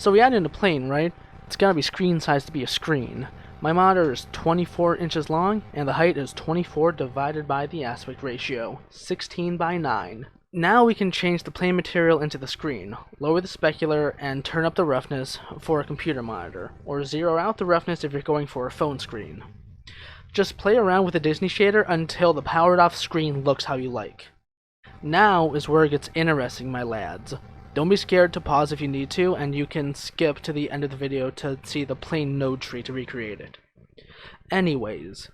So we add in a plane, right? It's gotta be screen size to be a screen. My monitor is 24 inches long, and the height is 24 divided by the aspect ratio, 16 by 9. Now we can change the plane material into the screen, lower the specular, and turn up the roughness for a computer monitor, or zero out the roughness if you're going for a phone screen. Just play around with the Disney shader until the powered off screen looks how you like. Now is where it gets interesting, my lads. Don't be scared to pause if you need to, and you can skip to the end of the video to see the plain node tree to recreate it. Anyways,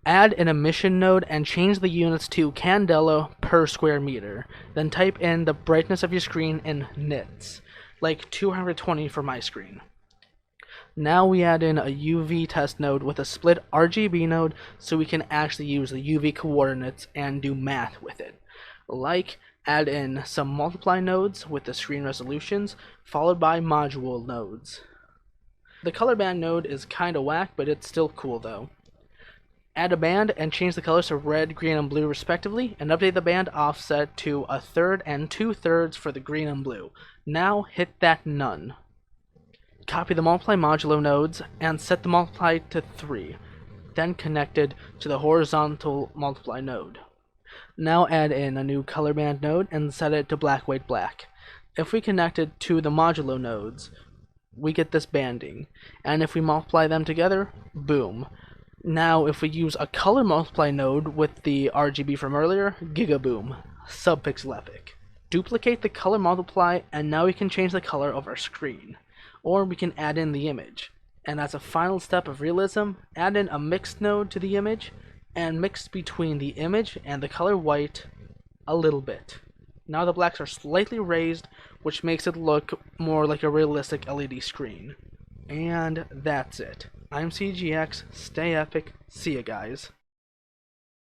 add an emission node and change the units to candela per square meter. Then type in the brightness of your screen in nits, like 220 for my screen. Now we add in a UV test node with a split RGB node so we can actually use the UV coordinates and do math with it. Like, add in some multiply nodes with the screen resolutions, followed by module nodes. The color band node is kinda whack, but it's still cool though. Add a band and change the colors to red, green, and blue respectively, and update the band offset to 1/3 and 2/3 for the green and blue. Now hit that none. Copy the multiply modulo nodes and set the multiply to 3, then connect it to the horizontal multiply node. Now add in a new color band node and set it to black, white, black. If we connect it to the modulo nodes, we get this banding, and if we multiply them together, boom. Now if we use a color multiply node with the RGB from earlier, gigaboom, subpixel epic. Duplicate the color multiply, and now we can change the color of our screen. Or we can add in the image. And as a final step of realism, add in a mixed node to the image, and mix between the image and the color white a little bit. Now the blacks are slightly raised, which makes it look more like a realistic LED screen. And that's it. I'm CGX, stay epic, see ya guys.